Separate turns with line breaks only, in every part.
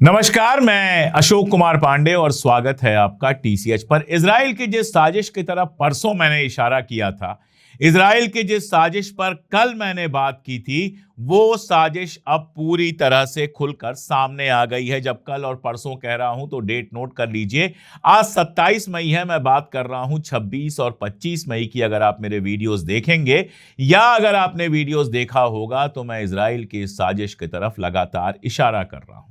नमस्कार, मैं अशोक कुमार पांडे और स्वागत है आपका टीसीएच पर। इजराइल की जिस साजिश की तरफ परसों मैंने इशारा किया था, इजराइल की जिस साजिश पर कल मैंने बात की थी, वो साजिश अब पूरी तरह से खुलकर सामने आ गई है। जब कल और परसों कह रहा हूं तो डेट नोट कर लीजिए। आज 27 मई है, मैं बात कर रहा हूं 26 और 25 मई की। अगर आप मेरे वीडियोस देखेंगे या अगर आपने वीडियोस देखा होगा तो मैं इजराइल की इस साजिश की तरफ लगातार इशारा कर रहा हूं।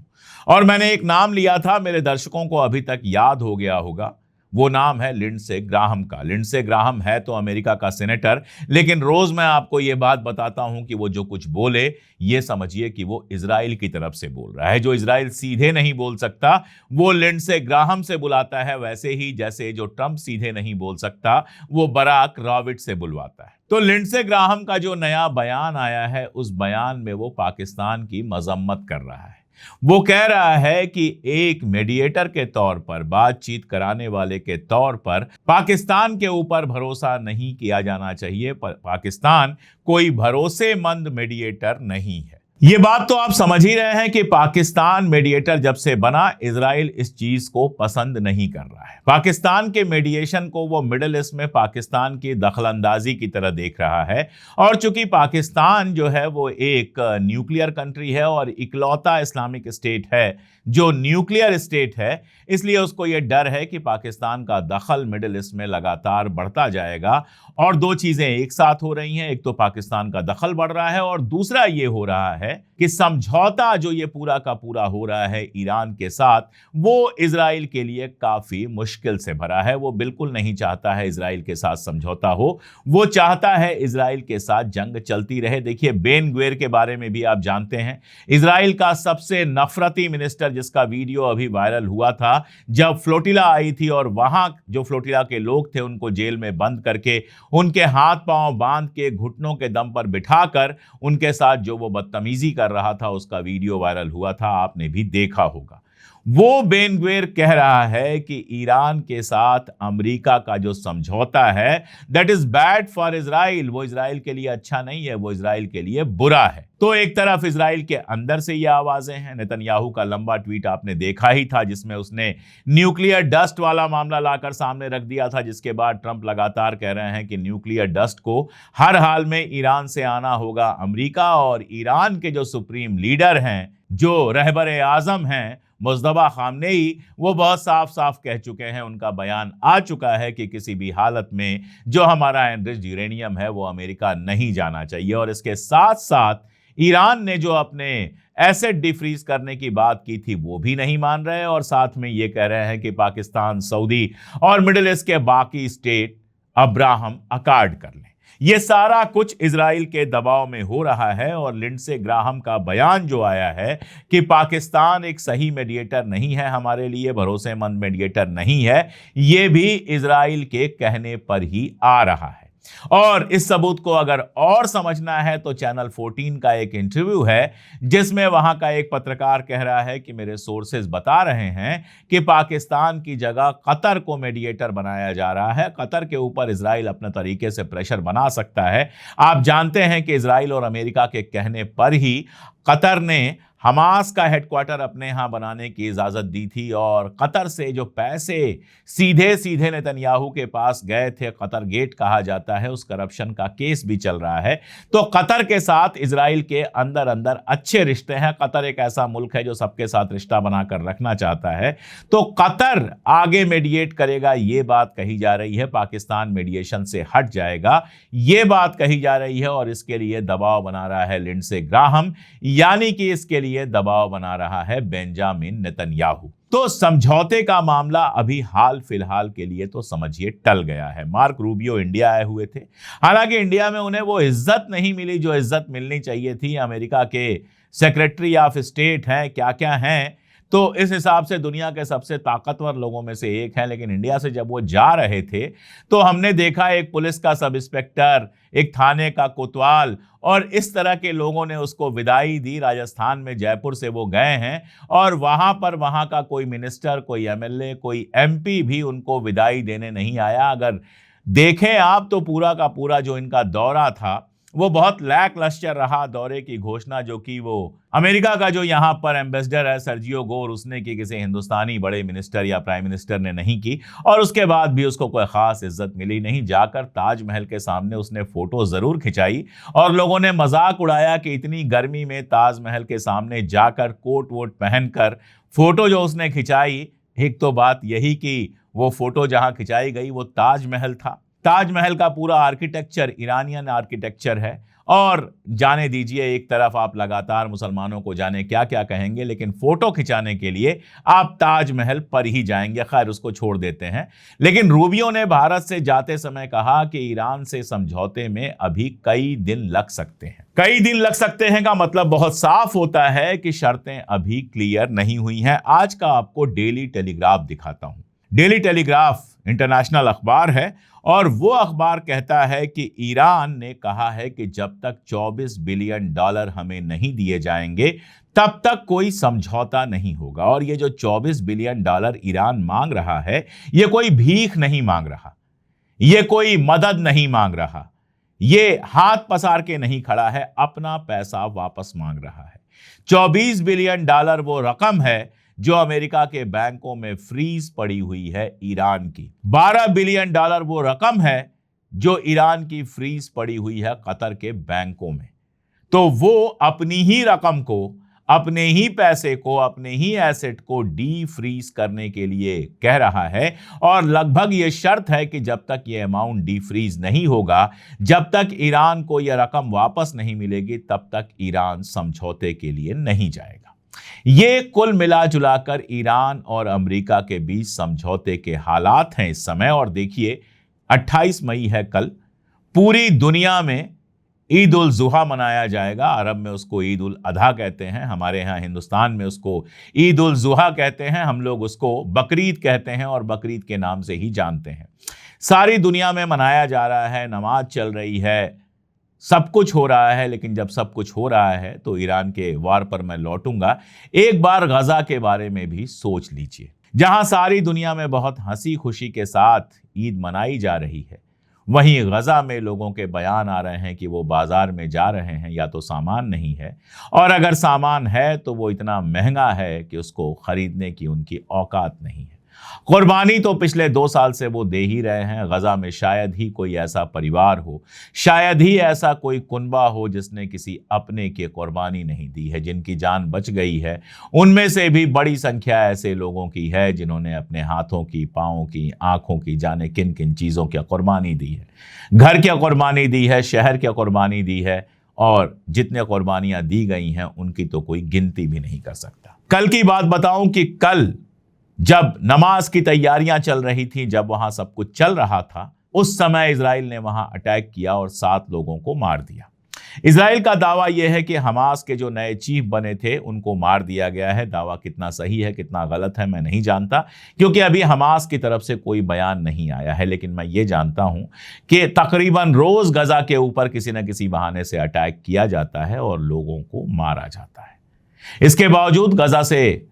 और मैंने एक नाम लिया था, मेरे दर्शकों को अभी तक याद हो गया होगा। वो नाम है लिंडसे ग्राहम का। लिंडसे ग्राहम है तो अमेरिका का सेनेटर, लेकिन रोज मैं आपको ये बात बताता हूं कि वो जो कुछ बोले, ये समझिए कि वो इजराइल की तरफ से बोल रहा है। जो इजराइल सीधे नहीं बोल सकता, वो लिंडसे ग्राहम से बुलाता है, वैसे ही जैसे जो ट्रंप सीधे नहीं बोल सकता, वो बराक रॉबिट से बुलवाता है। तो लिंडसे ग्राहम का जो नया बयान आया है, उस बयान में वो पाकिस्तान की मजम्मत कर रहा है। वो कह रहा है कि एक मीडिएटर के तौर पर, बातचीत कराने वाले के तौर पर पाकिस्तान के ऊपर भरोसा नहीं किया जाना चाहिए। पाकिस्तान कोई भरोसेमंद मीडिएटर नहीं है। ये बात तो आप समझ ही रहे हैं कि पाकिस्तान मीडिएटर जब से बना, इजराइल इस चीज को पसंद नहीं कर रहा है। पाकिस्तान के मीडिएशन को वो मिडिल ईस्ट में पाकिस्तान की दखलंदाजी की तरह देख रहा है। और चूंकि पाकिस्तान जो है वो एक न्यूक्लियर कंट्री है और इकलौता इस्लामिक स्टेट है जो न्यूक्लियर स्टेट है, इसलिए उसको ये डर है कि पाकिस्तान का दखल मिडिल ईस्ट में लगातार बढ़ता जाएगा। और दो चीजें एक साथ हो रही हैं, एक तो पाकिस्तान का दखल बढ़ रहा है और दूसरा ये हो रहा है कि समझौता जो ये पूरा का पूरा हो रहा है ईरान के साथ, वो इजराइल के लिए काफी मुश्किल से भरा है। वो बिल्कुल नहीं चाहता है इजराइल के साथ समझौता हो, वो चाहता है इजराइल के साथ जंग चलती रहे। देखिए, बेन ग्वेर के बारे में भी आप जानते हैं, इजराइल का सबसे नफरती मिनिस्टर, जिसका वीडियो अभी वायरल हुआ था जब फ्लोटिला आई थी और वहां जो फ्लोटिला के लोग थे उनको जेल में बंद करके, उनके हाथ पांव बांध के, घुटनों के दम पर बिठाकर उनके साथ जो वो बदतमीजी कर रहा था, उसका वीडियो वायरल हुआ था, आपने भी देखा होगा। वो बेन ग्वेर कह रहा है कि ईरान के साथ अमेरिका का जो समझौता है, that is bad for Israel. वो इजराइल के लिए अच्छा नहीं है, वो इजराइल के लिए बुरा है। तो एक तरफ इजराइल के अंदर से ये आवाजें हैं। नेतन्याहू का लंबा ट्वीट आपने देखा ही था, जिसमें उसने न्यूक्लियर डस्ट वाला मामला लाकर सामने रख दिया था, जिसके बाद ट्रंप लगातार कह रहे हैं कि न्यूक्लियर डस्ट को हर हाल में ईरान से आना होगा। अमेरिका और ईरान के जो सुप्रीम लीडर हैं, जो रहबर आजम हैं मुस्तफा खामनेई, वो बहुत साफ साफ कह चुके हैं, उनका बयान आ चुका है कि किसी भी हालत में जो हमारा एनरिच्ड यूरेनियम है वो अमेरिका नहीं जाना चाहिए। और इसके साथ साथ ईरान ने जो अपने एसेट डिफ्रीज करने की बात की थी, वो भी नहीं मान रहे और साथ में ये कह रहे हैं कि पाकिस्तान, सऊदी और मिडिल ईस्ट के बाकी स्टेट अब्राहम अकॉर्ड कर लें। ये सारा कुछ इजराइल के दबाव में हो रहा है। और लिंडसे ग्राहम का बयान जो आया है कि पाकिस्तान एक सही मीडिएटर नहीं है, हमारे लिए भरोसेमंद मीडिएटर नहीं है, ये भी इजराइल के कहने पर ही आ रहा है। और इस सबूत को अगर और समझना है तो चैनल 14 का एक इंटरव्यू है, जिसमें वहां का एक पत्रकार कह रहा है कि मेरे सोर्सेज बता रहे हैं कि पाकिस्तान की जगह कतर को मीडिएटर बनाया जा रहा है। कतर के ऊपर इजराइल अपने तरीके से प्रेशर बना सकता है। आप जानते हैं कि इजराइल और अमेरिका के कहने पर ही कतर ने हमास का हेडक्वार्टर अपने यहां बनाने की इजाजत दी थी। और कतर से जो पैसे सीधे सीधे नेतन्याहू के पास गए थे, कतर गेट कहा जाता है, उस करप्शन का केस भी चल रहा है। तो कतर के साथ इजराइल के अंदर अंदर अच्छे रिश्ते हैं। कतर एक ऐसा मुल्क है जो सबके साथ रिश्ता बनाकर रखना चाहता है। तो कतर आगे मीडिएट करेगा, ये बात कही जा रही है। पाकिस्तान मीडिएशन से हट जाएगा, ये बात कही जा रही है। और इसके लिए दबाव बना रहा है लिंडसे ग्राहम, यानी कि इसके लिए दबाव बना रहा है बेंजामिन नेतन्याहू। तो समझौते का मामला अभी हाल फिलहाल के लिए तो समझिए टल गया है। मार्क रूबियो इंडिया आए हुए थे, हालांकि इंडिया में उन्हें वो इज्जत नहीं मिली जो इज्जत मिलनी चाहिए थी। अमेरिका के सेक्रेटरी ऑफ स्टेट हैं, क्या क्या हैं, तो इस हिसाब से दुनिया के सबसे ताकतवर लोगों में से एक है। लेकिन इंडिया से जब वो जा रहे थे तो हमने देखा एक पुलिस का सब इंस्पेक्टर, एक थाने का कोतवाल और इस तरह के लोगों ने उसको विदाई दी। राजस्थान में जयपुर से वो गए हैं और वहां पर वहां का कोई मिनिस्टर, कोई एमएलए, कोई एमपी भी उनको विदाई देने नहीं आया। अगर देखें आप तो पूरा का पूरा जो इनका दौरा था वो बहुत लैक लश्कर रहा दौरे की घोषणा जो कि वो अमेरिका का जो यहाँ पर एम्बेसडर है सर्जियो गोर, उसने की, किसी हिंदुस्तानी बड़े मिनिस्टर या प्राइम मिनिस्टर ने नहीं की। और उसके बाद भी उसको कोई खास इज्जत मिली नहीं। जाकर ताजमहल के सामने उसने फोटो जरूर खिंचाई और लोगों ने मजाक उड़ाया कि इतनी गर्मी में ताजमहल के सामने जाकर कोट वोट पहनकर फोटो जो उसने खिंचाई। एक तो बात यही कि वो फोटो जहां खिंचाई गई वो ताजमहल था। ताजमहल का पूरा आर्किटेक्चर ईरानियन आर्किटेक्चर है। और जाने दीजिए, एक तरफ आप लगातार मुसलमानों को जाने क्या क्या कहेंगे, लेकिन फोटो खिंचाने के लिए आप ताजमहल पर ही जाएंगे। खैर, उसको छोड़ देते हैं। लेकिन रूबियो ने भारत से जाते समय कहा कि ईरान से समझौते में अभी कई दिन लग सकते हैं। कई दिन लग सकते हैं का मतलब बहुत साफ होता है कि शर्तें अभी क्लियर नहीं हुई हैं। आज का आपको डेली टेलीग्राफ दिखाता हूं। डेली टेलीग्राफ इंटरनेशनल अखबार है और वो अखबार कहता है कि ईरान ने कहा है कि जब तक $24 बिलियन हमें नहीं दिए जाएंगे तब तक कोई समझौता नहीं होगा। और ये जो $24 बिलियन ईरान मांग रहा है, ये कोई भीख नहीं मांग रहा, ये कोई मदद नहीं मांग रहा, ये हाथ पसार के नहीं खड़ा है, अपना पैसा वापस मांग रहा है। $24 बिलियन वो रकम है जो अमेरिका के बैंकों में फ्रीज पड़ी हुई है ईरान की। $12 बिलियन वो रकम है जो ईरान की फ्रीज पड़ी हुई है कतर के बैंकों में। तो वो अपनी ही रकम को, अपने ही पैसे को, अपने ही एसेट को डी फ्रीज करने के लिए कह रहा है। और लगभग ये शर्त है कि जब तक ये अमाउंट डी फ्रीज नहीं होगा, जब तक ईरान को यह रकम वापस नहीं मिलेगी, तब तक ईरान समझौते के लिए नहीं जाएगा। ये कुल मिला जुलाकर ईरान और अमेरिका के बीच समझौते के हालात हैं इस समय। और देखिए, 28 मई है कल। पूरी दुनिया में ईद उल जुहा मनाया जाएगा। अरब में उसको ईद उल अधा कहते हैं, हमारे यहाँ हिंदुस्तान में उसको ईद उल जुहा कहते हैं। हम लोग उसको बकरीद कहते हैं और बकरीद के नाम से ही जानते हैं। सारी दुनिया में मनाया जा रहा है, नमाज चल रही है, सब कुछ हो रहा है। लेकिन जब सब कुछ हो रहा है तो ईरान के वार पर मैं लौटूंगा। एक बार गजा के बारे में भी सोच लीजिए। जहां सारी दुनिया में बहुत हंसी खुशी के साथ ईद मनाई जा रही है, वहीं गजा में लोगों के बयान आ रहे हैं कि वो बाजार में जा रहे हैं, या तो सामान नहीं है, और अगर सामान है तो वो इतना महंगा है कि उसको खरीदने की उनकी औकात नहीं है। कुर्बानी तो पिछले 2 साल से वो दे ही रहे हैं। गजा में शायद ही कोई ऐसा परिवार हो, शायद ही ऐसा कोई कुनबा हो जिसने किसी अपने की कुर्बानी नहीं दी है। जिनकी जान बच गई है, उनमें से भी बड़ी संख्या ऐसे लोगों की है जिन्होंने अपने हाथों की, पाँवों की, आंखों की, जाने किन किन चीज़ों की कुर्बानी दी है। घर की कुर्बानी दी है, शहर की कुर्बानी दी है, और जितने कुर्बानियां दी गई हैं उनकी तो कोई गिनती भी नहीं कर सकता। कल की बात बताऊं कि कल जब नमाज की तैयारियां चल रही थी, जब वहां सब कुछ चल रहा था, उस समय इजराइल ने वहां अटैक किया और 7 लोगों को मार दिया। इजराइल का दावा यह है कि हमास के जो नए चीफ बने थे उनको मार दिया गया है। दावा कितना सही है कितना गलत है मैं नहीं जानता, क्योंकि अभी हमास की तरफ से कोई बयान नहीं आया है। लेकिन मैं ये जानता हूं कि तकरीबन रोज गजा के ऊपर किसी न किसी बहाने से अटैक किया जाता है और लोगों को मारा जाता है। इसके बावजूद गजा से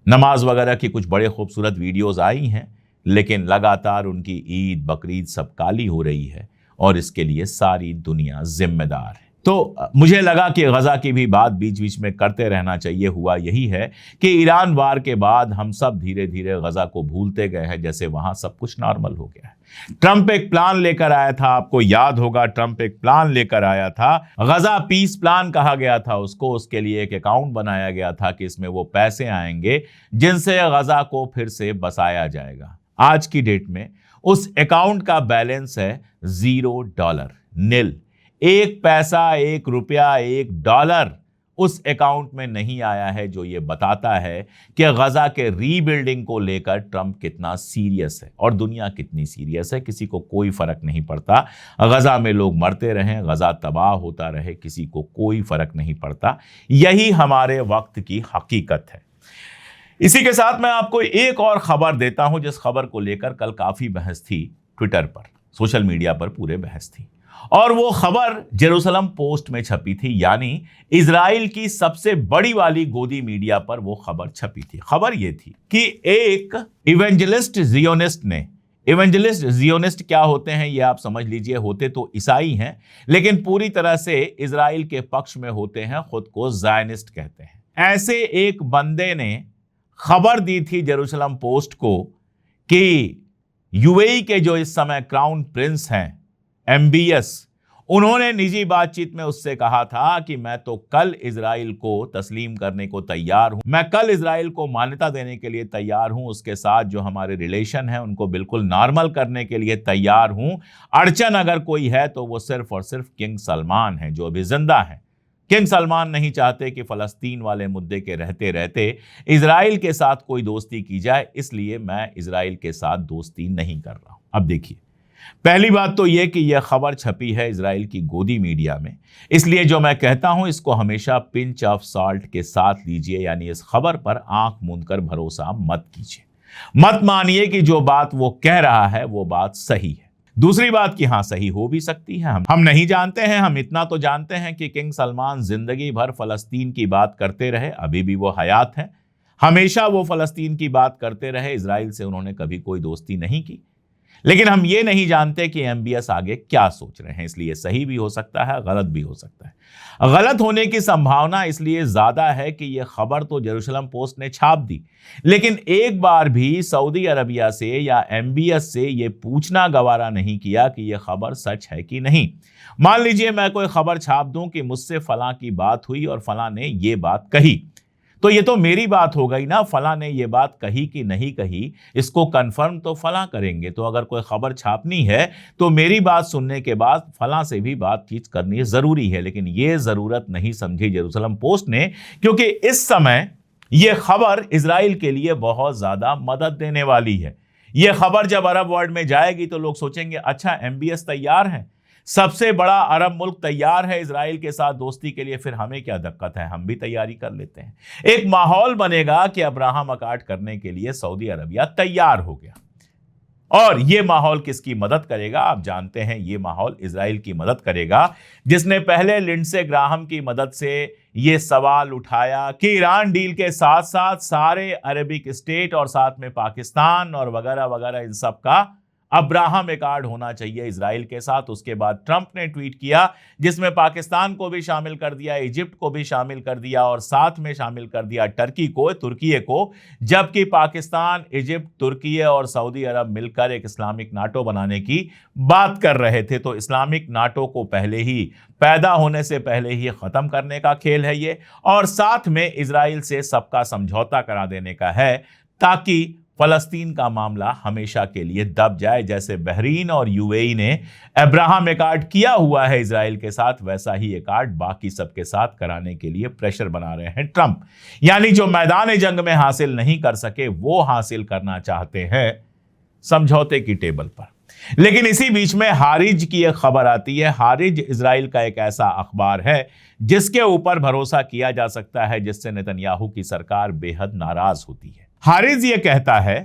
नमाज वगैरह की कुछ बड़े खूबसूरत वीडियोस आई हैं, लेकिन लगातार उनकी ईद बकरीद सब काली हो रही है और इसके लिए सारी दुनिया जिम्मेदार है। तो मुझे लगा कि गजा की भी बात बीच बीच में करते रहना चाहिए। हुआ यही है कि ईरान वार के बाद हम सब धीरे धीरे गजा को भूलते गए हैं, जैसे वहां सब कुछ नॉर्मल हो गया है। ट्रंप एक प्लान लेकर आया था, आपको याद होगा, ट्रंप एक प्लान लेकर आया था, गजा पीस प्लान कहा गया था उसको। उसके लिए एक अकाउंट बनाया गया था कि इसमें वो पैसे आएंगे जिनसे गजा को फिर से बसाया जाएगा। आज की डेट में उस अकाउंट का बैलेंस है $0, नील। 1 पैसा, 1 रुपया, $1 उस अकाउंट में नहीं आया है, जो ये बताता है कि गजा के रीबिल्डिंग को लेकर ट्रंप कितना सीरियस है और दुनिया कितनी सीरियस है। किसी को कोई फर्क नहीं पड़ता, गजा में लोग मरते रहें, गजा तबाह होता रहे, किसी को कोई फर्क नहीं पड़ता। यही हमारे वक्त की हकीकत है। इसी के साथ मैं आपको एक और खबर देता हूं, जिस खबर को लेकर कल काफी बहस थी ट्विटर पर, सोशल मीडिया पर पूरे बहस थी। और वो खबर जेरूसलम पोस्ट में छपी थी, यानी इजराइल की सबसे बड़ी वाली गोदी मीडिया पर वो खबर छपी थी। खबर ये थी कि एक इवेंजलिस्ट जियोनिस्ट ने इवेंजलिस्ट जियोनिस्ट क्या होते हैं ये आप समझ लीजिए, होते तो ईसाई हैं लेकिन पूरी तरह से इजराइल के पक्ष में होते हैं, खुद को जायनिस्ट कहते हैं। ऐसे एक बंदे ने खबर दी थी जेरूशलम पोस्ट को कि यूएई के जो इस समय क्राउन प्रिंस हैं MBS, उन्होंने निजी बातचीत में उससे कहा था कि मैं तो कल इजराइल को तस्लीम करने को तैयार हूं, मैं कल इजराइल को मान्यता देने के लिए तैयार हूं, उसके साथ जो हमारे रिलेशन है उनको बिल्कुल नॉर्मल करने के लिए तैयार हूं। अड़चन अगर कोई है तो वो सिर्फ और सिर्फ किंग सलमान है जो अभी जिंदा है। किंग सलमान नहीं चाहते कि फलस्तीन वाले मुद्दे के रहते रहते इजराइल के साथ कोई दोस्ती की जाए, इसलिए मैं इजराइल के साथ दोस्ती नहीं कर रहा हूं। अब देखिए, पहली बात तो यह कि यह खबर छपी है इजराइल की गोदी मीडिया में, इसलिए जो मैं कहता हूं इसको हमेशा पिंच ऑफ सॉल्ट के साथ लीजिए, यानी इस खबर पर आंख मूंदकर भरोसा मत कीजिए, मत मानिए कि जो बात वो कह रहा है वो बात सही है। दूसरी बात कि हाँ, सही हो भी सकती है, हम नहीं जानते हैं। हम इतना तो जानते हैं कि किंग सलमान जिंदगी भर फलस्तीन की बात करते रहे, अभी भी वो हयात हैं, हमेशा वो फलस्तीन की बात करते रहे, इजराइल से उन्होंने कभी कोई दोस्ती नहीं की। लेकिन हम ये नहीं जानते कि MBS आगे क्या सोच रहे हैं, इसलिए सही भी हो सकता है, गलत भी हो सकता है। गलत होने की संभावना इसलिए ज्यादा है कि यह खबर तो जेरूशलम पोस्ट ने छाप दी, लेकिन एक बार भी सऊदी अरबिया से या MBS से यह पूछना गवारा नहीं किया कि यह खबर सच है कि नहीं। मान लीजिए मैं कोई खबर छाप दूं कि मुझसे फलां की बात हुई और फलां ने यह बात कही, तो ये तो मेरी बात हो गई ना, फलां ने ये बात कही कि नहीं कही, इसको कंफर्म तो फलां करेंगे। तो अगर कोई खबर छापनी है तो मेरी बात सुनने के बाद फलां से भी बातचीत करनी जरूरी है, लेकिन ये जरूरत नहीं समझी जेरूशलम पोस्ट ने, क्योंकि इस समय यह खबर इजराइल के लिए बहुत ज्यादा मदद देने वाली है। यह खबर जब अरब वर्ल्ड में जाएगी तो लोग सोचेंगे अच्छा MBS तैयार है, सबसे बड़ा अरब मुल्क तैयार है इजराइल के साथ दोस्ती के लिए, फिर हमें क्या दिक्कत है, हम भी तैयारी कर लेते हैं। एक माहौल बनेगा कि अब्राहम अकार्ड करने के लिए सऊदी अरबिया तैयार हो गया। और यह माहौल किसकी मदद करेगा? आप जानते हैं, यह माहौल इजराइल की मदद करेगा, जिसने पहले लिंडसे ग्राहम की मदद से यह सवाल उठाया कि ईरान डील के साथ साथ सारे अरबिक स्टेट और साथ में पाकिस्तान और वगैरह वगैरह इन सब का अब्राहम अकार्ड होना चाहिए इजराइल के साथ। उसके बाद ट्रंप ने ट्वीट किया जिसमें पाकिस्तान को भी शामिल कर दिया, इजिप्ट को भी शामिल कर दिया और साथ में शामिल कर दिया तुर्की को, जबकि पाकिस्तान, इजिप्ट, तुर्की और सऊदी अरब मिलकर एक इस्लामिक नाटो बनाने की बात कर रहे थे। तो इस्लामिक नाटो को पहले ही, पैदा होने से पहले ही खत्म करने का खेल है ये, और साथ में इजराइल से सबका समझौता करा देने का है ताकि फलस्तीन का मामला हमेशा के लिए दब जाए। जैसे बहरीन और UAE ने अब्राहम अकार्ड किया हुआ है इजराइल के साथ, वैसा ही अकार्ड बाकी सबके साथ कराने के लिए प्रेशर बना रहे हैं ट्रंप। यानी जो मैदान जंग में हासिल नहीं कर सके वो हासिल करना चाहते हैं समझौते की टेबल पर। लेकिन इसी बीच में हारिज की एक खबर आती है। हारिज इजराइल का एक ऐसा अखबार है जिसके ऊपर भरोसा किया जा सकता है, जिससे नेतन्याहू की सरकार बेहद नाराज होती है। हारिज ये कहता है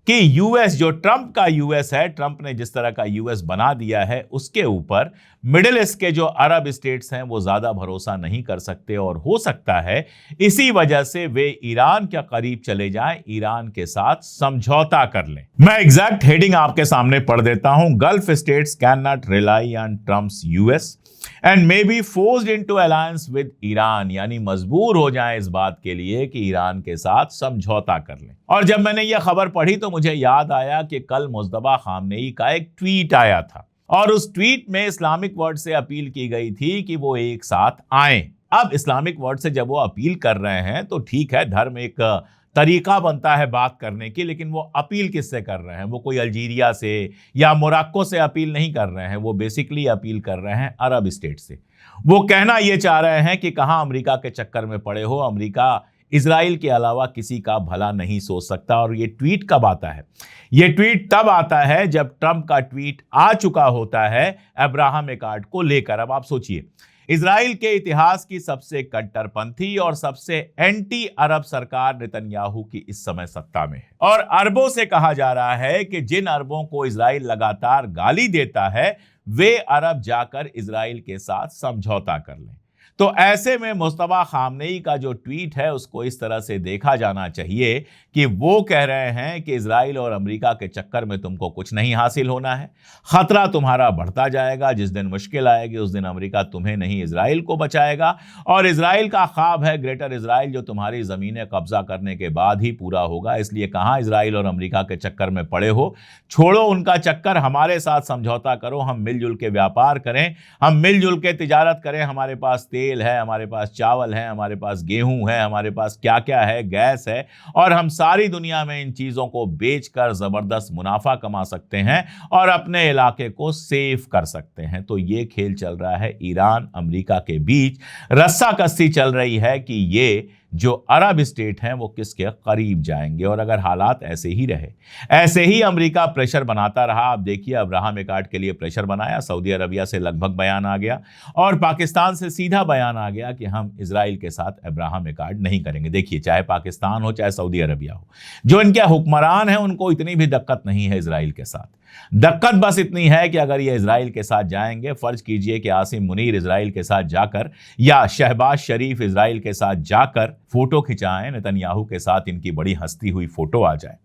कि यूएस, जो ट्रंप का यूएस है, ट्रंप ने जिस तरह का यूएस बना दिया है, उसके ऊपर मिडिल ईस्ट के जो अरब स्टेट्स हैं वो ज्यादा भरोसा नहीं कर सकते और हो सकता है इसी वजह से वे ईरान के करीब चले जाएं, ईरान के साथ समझौता कर लें। मैं एग्जैक्ट हेडिंग आपके सामने पढ़ देता हूं। Gulf states can not rely on Trump's US and may be forced into alliance with Iran, यानी मजबूर हो जाएं इस बात के लिए कि ईरान के साथ समझौता कर लें। और जब मैंने यह खबर पढ़ी तो मुझे याद आया कि कल मुस्तफा खामनेई का एक ट्वीट आया था और उस ट्वीट में इस्लामिक वर्ल्ड से अपील की गई थी कि वो एक साथ आएं। अब इस्लामिक वर्ल्ड से जब वो अपील कर रहे हैं तो ठीक है, धर्म एक तरीका बनता है बात करने की, लेकिन वो अपील किससे कर रहे हैं? वो कोई अल्जीरिया से या मोरक्को से अपील नहीं कर रहे हैं, वो बेसिकली अपील कर रहे हैं अरब स्टेट से। वो कहना ये चाह रहे हैं कि कहां अमेरिका के चक्कर में पड़े हो, अमेरिका इजराइल के अलावा किसी का भला नहीं सोच सकता। और ये ट्वीट कब आता है? ये ट्वीट तब आता है जब ट्रंप का ट्वीट आ चुका होता है अब्राहम अकार्ड को लेकर। अब आप सोचिए, इजराइल के इतिहास की सबसे कट्टरपंथी और सबसे एंटी अरब सरकार नेतन्याहू की इस समय सत्ता में है और अरबों से कहा जा रहा है कि जिन अरबों को इजराइल लगातार गाली देता है वे अरब जाकर इजराइल के साथ समझौता कर लें। तो ऐसे में मुस्तफा खामनेई का जो ट्वीट है उसको इस तरह से देखा जाना चाहिए कि वो कह रहे हैं कि इजराइल और अमेरिका के चक्कर में तुमको कुछ नहीं हासिल होना है, खतरा तुम्हारा बढ़ता जाएगा, जिस दिन मुश्किल आएगी उस दिन अमेरिका तुम्हें नहीं इजराइल को बचाएगा, और इजराइल का ख्वाब है ग्रेटर इजराइल जो तुम्हारी जमीनें कब्जा करने के बाद ही पूरा होगा। इसलिए कहां इजराइल और अमेरिका के चक्कर में पड़े हो, छोड़ो उनका चक्कर, हमारे साथ समझौता करो, हम मिलजुल के व्यापार करें, हम मिलजुल के तिजारत करें। हमारे पास तेल है, हमारे पास चावल है, हमारे पास गेहूं है, हमारे पास क्या क्या है, गैस है, और हम सारी दुनिया में इन चीजों को बेचकर जबरदस्त मुनाफा कमा सकते हैं और अपने इलाके को सेफ कर सकते हैं। तो ये खेल चल रहा है ईरान अमेरिका के बीच, रस्साकसी चल रही है कि ये जो अरब स्टेट हैं वो किसके करीब जाएंगे। और अगर हालात ऐसे ही रहे, ऐसे ही अमेरिका प्रेशर बनाता रहा, आप देखिए अब्राहम एकार्ड के लिए प्रेशर बनाया, सऊदी अरबिया से लगभग बयान आ गया और पाकिस्तान से सीधा बयान आ गया कि हम इजराइल के साथ अब्राहम एकार्ड नहीं करेंगे। देखिए चाहे पाकिस्तान हो चाहे सऊदी अरबिया हो, जो इनके हुक्मरान हैं उनको इतनी भी दिक्कत नहीं है इजराइल के साथ। दिक्कत बस इतनी है कि अगर ये इजराइल के साथ जाएंगे, फर्ज कीजिए कि आसिम मुनीर इजराइल के साथ जाकर या शहबाज शरीफ इजराइल के साथ जाकर फोटो खिंचाएं, नेतन्याहू के साथ इनकी बड़ी हंसती हुई फोटो आ जाए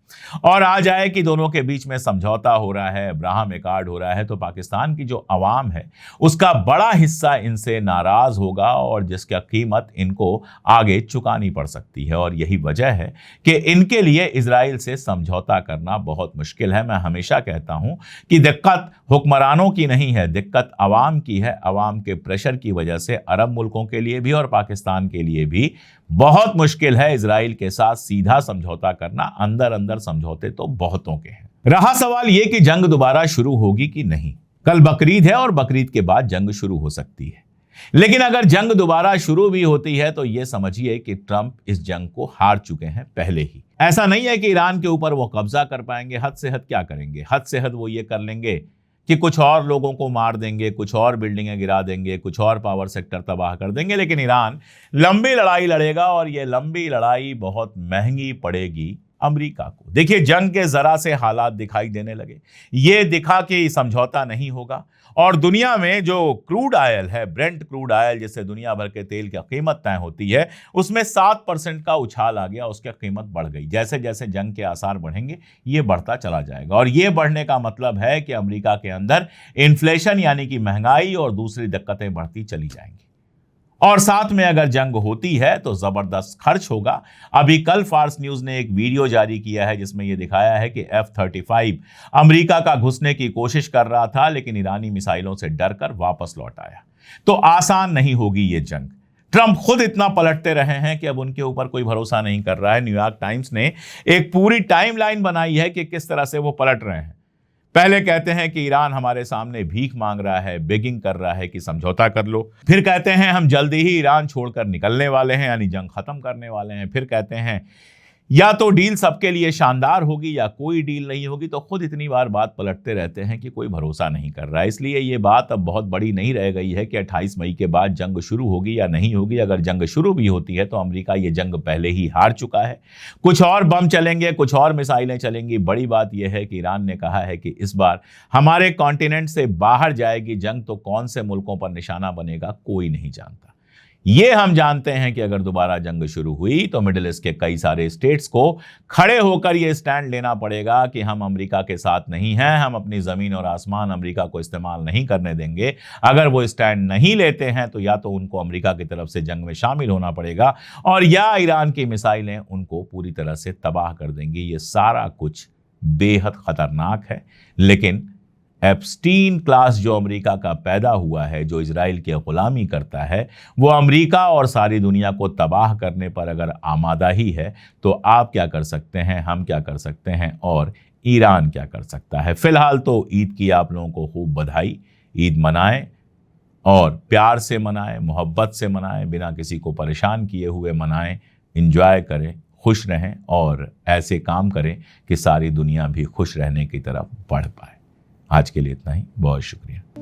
और आ जाए कि दोनों के बीच में समझौता हो रहा है, अब्राहम एकार्ड हो रहा है, तो पाकिस्तान की जो अवाम है उसका बड़ा हिस्सा इनसे नाराज होगा और जिसका कीमत इनको आगे चुकानी पड़ सकती है। और यही वजह है कि इनके लिए इजराइल से समझौता करना बहुत मुश्किल है। मैं हमेशा कहता हूं कि दिक्कत हुक्मरानों की नहीं है, दिक्कत अवाम की है। अवाम के प्रेशर की वजह से अरब मुल्कों के लिए भी और पाकिस्तान के लिए भी बहुत मुश्किल है इजराइल के साथ सीधा समझौता करना। अंदर अंदर समझौते तो बहुतों के हैं। रहा सवाल यह कि जंग दोबारा शुरू होगी कि नहीं। कल बकरीद है और बकरीद के बाद जंग शुरू हो सकती है, लेकिन अगर जंग दोबारा शुरू भी होती है तो यह समझिए कि ट्रंप इस जंग को हार चुके हैं पहले ही। ऐसा नहीं है कि ईरान के ऊपर वो कब्जा कर पाएंगे। हद से हद क्या करेंगे? हद से हद वो ये कर लेंगे कि कुछ और लोगों को मार देंगे, कुछ और बिल्डिंगें गिरा देंगे, कुछ और पावर सेक्टर तबाह कर देंगे, लेकिन ईरान लंबी लड़ाई लड़ेगा और ये लंबी लड़ाई बहुत महंगी पड़ेगी अमेरिका को। देखिए जंग के जरा से हालात दिखाई देने लगे, ये दिखा कि समझौता नहीं होगा और दुनिया में जो क्रूड ऑयल है, ब्रेंट क्रूड ऑयल जिससे दुनिया भर के तेल की कीमत तय होती है, उसमें 7% का उछाल आ गया, उसकी कीमत बढ़ गई। जैसे जैसे जंग के आसार बढ़ेंगे ये बढ़ता चला जाएगा और ये बढ़ने का मतलब है कि अमेरिका के अंदर इन्फ्लेशन यानी कि महंगाई और दूसरी दिक्कतें बढ़ती चली जाएंगी। और साथ में अगर जंग होती है तो जबरदस्त खर्च होगा। अभी कल फार्स न्यूज ने एक वीडियो जारी किया है जिसमें यह दिखाया है कि F-35 अमेरिका का घुसने की कोशिश कर रहा था, लेकिन ईरानी मिसाइलों से डरकर वापस लौट आया। तो आसान नहीं होगी ये जंग। ट्रंप खुद इतना पलटते रहे हैं कि अब उनके ऊपर कोई भरोसा नहीं कर रहा है। न्यूयॉर्क टाइम्स ने एक पूरी टाइमलाइन बनाई है कि किस तरह से वो पलट रहे हैं। पहले कहते हैं कि ईरान हमारे सामने भीख मांग रहा है, बेगिंग कर रहा है कि समझौता कर लो। फिर कहते हैं हम जल्दी ही ईरान छोड़कर निकलने वाले हैं, यानी जंग खत्म करने वाले हैं। फिर कहते हैं या तो डील सबके लिए शानदार होगी या कोई डील नहीं होगी। तो खुद इतनी बार बात पलटते रहते हैं कि कोई भरोसा नहीं कर रहा है। इसलिए ये बात अब बहुत बड़ी नहीं रह गई है कि 28 मई के बाद जंग शुरू होगी या नहीं होगी। अगर जंग शुरू भी होती है तो अमेरिका ये जंग पहले ही हार चुका है। कुछ और बम चलेंगे, कुछ और मिसाइलें चलेंगी। बड़ी बात यह है कि ईरान ने कहा है कि इस बार हमारे कॉन्टिनेंट से बाहर जाएगी जंग, तो कौन से मुल्कों पर निशाना बनेगा कोई नहीं जानता। ये हम जानते हैं कि अगर दोबारा जंग शुरू हुई तो मिडिल ईस्ट के कई सारे स्टेट्स को खड़े होकर ये स्टैंड लेना पड़ेगा कि हम अमेरिका के साथ नहीं हैं, हम अपनी जमीन और आसमान अमेरिका को इस्तेमाल नहीं करने देंगे। अगर वो स्टैंड नहीं लेते हैं तो या तो उनको अमेरिका की तरफ से जंग में शामिल होना पड़ेगा और या ईरान की मिसाइलें उनको पूरी तरह से तबाह कर देंगी। ये सारा कुछ बेहद खतरनाक है, लेकिन एप्स्टीन क्लास जो अमेरिका का पैदा हुआ है, जो इजराइल की गुलामी करता है, वो अमेरिका और सारी दुनिया को तबाह करने पर अगर आमादा ही है तो आप क्या कर सकते हैं, हम क्या कर सकते हैं और ईरान क्या कर सकता है। फिलहाल तो ईद की आप लोगों को खूब बधाई। ईद मनाएं और प्यार से मनाएं, मोहब्बत से मनाएं, बिना किसी को परेशान किए हुए मनाएं, इंजॉय करें, खुश रहें और ऐसे काम करें कि सारी दुनिया भी खुश रहने की तरफ बढ़ पाए। आज के लिए इतना ही, बहुत शुक्रिया।